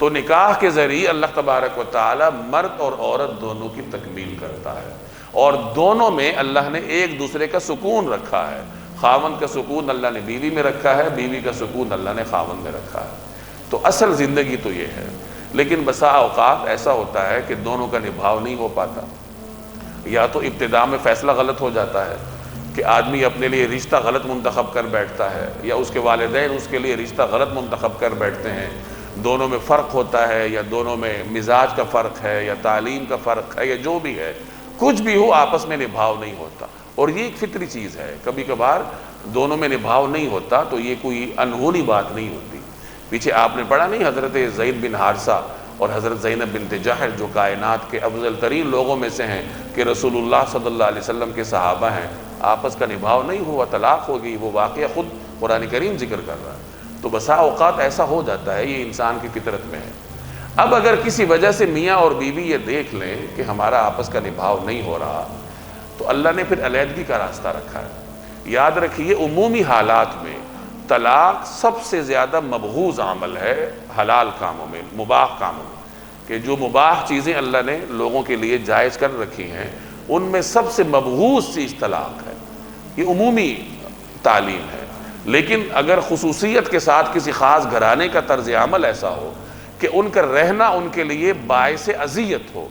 تو نکاح کے ذریعے اللہ تبارک و تعالی مرد اور عورت دونوں کی تکمیل کرتا ہے، اور دونوں میں اللہ نے ایک دوسرے کا سکون رکھا ہے۔ خاوند کا سکون اللہ نے بیوی میں رکھا ہے، بیوی کا سکون اللہ نے خاوند میں رکھا ہے۔ تو اصل زندگی تو یہ ہے، لیکن بسا اوقات ایسا ہوتا ہے کہ دونوں کا نبھاؤ نہیں ہو پاتا، یا تو ابتداء میں فیصلہ غلط ہو جاتا ہے کہ آدمی اپنے لیے رشتہ غلط منتخب کر بیٹھتا ہے، یا اس کے والدین اس کے لیے رشتہ غلط منتخب کر بیٹھتے ہیں، دونوں میں فرق ہوتا ہے، یا دونوں میں مزاج کا فرق ہے، یا تعلیم کا فرق ہے، یا جو بھی ہے، کچھ بھی ہو آپس میں نبھاؤ نہیں ہوتا، اور یہ ایک فطری چیز ہے۔ کبھی کبھار دونوں میں نبھاؤ نہیں ہوتا تو یہ کوئی انہونی بات نہیں ہوتی۔ پیچھے آپ نے پڑھا نہیں، حضرت زید بن حارثہ اور حضرت زینب بنت جحش جو کائنات کے افضل ترین لوگوں میں سے ہیں، کہ رسول اللہ صلی اللہ علیہ وسلم کے صحابہ ہیں، آپس کا نبھاؤ نہیں ہوا، طلاق ہو گئی۔ وہ واقعہ خود قرآن کریم ذکر کر رہا ہے۔ تو بسا اوقات ایسا ہو جاتا ہے، یہ انسان کی فطرت میں ہے۔ اب اگر کسی وجہ سے میاں اور بیوی یہ دیکھ لیں کہ ہمارا آپس کا نبھاؤ نہیں ہو رہا، تو اللہ نے پھر علیحدگی کا راستہ رکھا ہے۔ یاد رکھیے، عمومی حالات میں طلاق سب سے زیادہ مبغوض عمل ہے حلال کاموں میں، مباح کاموں میں، کہ جو مباح چیزیں اللہ نے لوگوں کے لیے جائز کر رکھی ہیں، ان میں سب سے مبغوض چیز طلاق ہے۔ یہ عمومی تعلیم ہے، لیکن اگر خصوصیت کے ساتھ کسی خاص گھرانے کا طرز عمل ایسا ہو کہ ان کا رہنا ان کے لیے باعث اذیت ہو،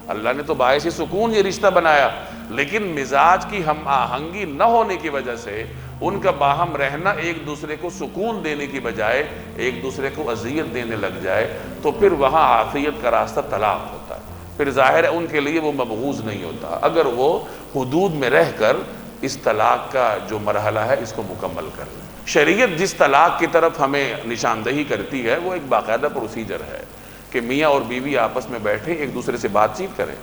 اللہ نے تو باعث سکون یہ رشتہ بنایا، لیکن مزاج کی ہم آہنگی نہ ہونے کی وجہ سے ان کا باہم رہنا ایک دوسرے کو سکون دینے کی بجائے ایک دوسرے کو اذیت دینے لگ جائے، تو پھر وہاں عافیت کا راستہ طلاق ہوتا ہے۔ پھر ظاہر ہے ان کے لیے وہ مبغوض نہیں ہوتا، اگر وہ حدود میں رہ کر اس طلاق کا جو مرحلہ ہے اس کو مکمل کر لیں۔ شریعت جس طلاق کی طرف ہمیں نشاندہی کرتی ہے وہ ایک باقاعدہ پروسیجر ہے کہ میاں اور بیوی آپس میں بیٹھیں، ایک دوسرے سے بات چیت کریں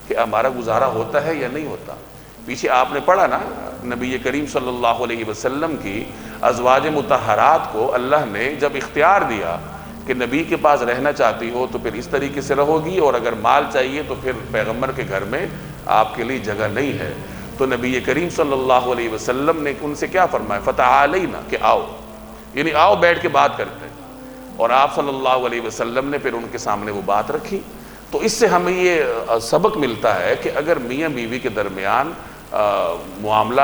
کہ ہمارا گزارا ہوتا ہے یا نہیں ہوتا۔ پیچھے آپ نے پڑھا نا، نبی کریم صلی اللہ علیہ وسلم کی ازواج مطہرات کو اللہ نے جب اختیار دیا کہ نبی کے پاس رہنا چاہتی ہو تو پھر اس طریقے سے رہو گی، اور اگر مال چاہیے تو پھر پیغمبر کے گھر میں آپ کے لیے جگہ نہیں ہے، تو نبی کریم صلی اللہ علیہ وسلم نے ان سے کیا فرمایا؟ فتعالینا، کہ آؤ، یعنی آؤ بیٹھ کے بات کرتے ہیں۔ اور آپ صلی اللہ علیہ وسلم نے پھر ان کے سامنے وہ بات رکھی۔ تو اس سے ہمیں یہ سبق ملتا ہے کہ اگر میاں بیوی کے درمیان معاملہ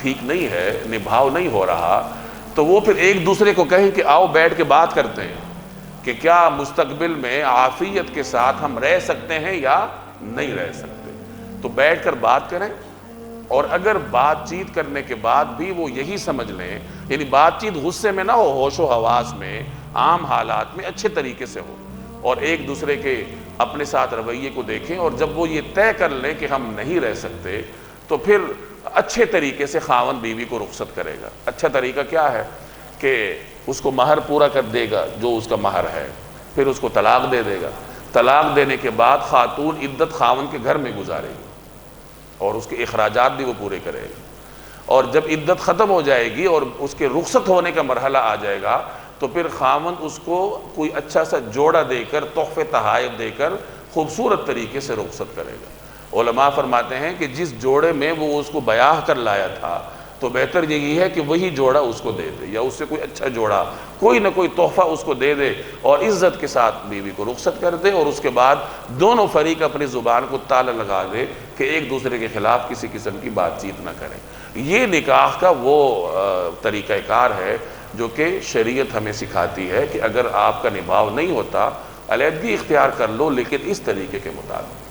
ٹھیک نہیں ہے، نبھاؤ نہیں ہو رہا، تو وہ پھر ایک دوسرے کو کہیں کہ آؤ بیٹھ کے بات کرتے ہیں کہ کیا مستقبل میں عافیت کے ساتھ ہم رہ سکتے ہیں یا نہیں رہ سکتے۔ تو بیٹھ کر بات کریں، اور اگر بات چیت کرنے کے بعد بھی وہ یہی سمجھ لیں، یعنی بات چیت غصے میں نہ ہو، ہوش و حواس میں، عام حالات میں اچھے طریقے سے ہو، اور ایک دوسرے کے اپنے ساتھ رویے کو دیکھیں، اور جب وہ یہ طے کر لیں کہ ہم نہیں رہ سکتے، تو پھر اچھے طریقے سے خاوند بیوی کو رخصت کرے گا۔ اچھا طریقہ کیا ہے کہ اس کو مہر پورا کر دے گا جو اس کا مہر ہے، پھر اس کو طلاق دے دے گا۔ طلاق دینے کے بعد خاتون عدت خاوند کے گھر میں گزارے گی، اور اس کے اخراجات بھی وہ پورے کرے گا، اور جب عدت ختم ہو جائے گی اور اس کے رخصت ہونے کا مرحلہ آ جائے گا، تو پھر خاوند اس کو کوئی اچھا سا جوڑا دے کر، تحفے تحائف دے کر خوبصورت طریقے سے رخصت کرے گا۔ علماء فرماتے ہیں کہ جس جوڑے میں وہ اس کو بیاہ کر لایا تھا، تو بہتر یہی ہے کہ وہی جوڑا اس کو دے دے، یا اس سے کوئی اچھا جوڑا، کوئی نہ کوئی تحفہ اس کو دے دے، اور عزت کے ساتھ بیوی کو رخصت کر دے، اور اس کے بعد دونوں فریق اپنی زبان کو تالا لگا دے کہ ایک دوسرے کے خلاف کسی قسم کی بات چیت نہ کریں۔ یہ نکاح کا وہ طریقہ کار ہے جو کہ شریعت ہمیں سکھاتی ہے کہ اگر آپ کا نبھاؤ نہیں ہوتا، علیحدگی اختیار کر لو، لیکن اس طریقے کے مطابق۔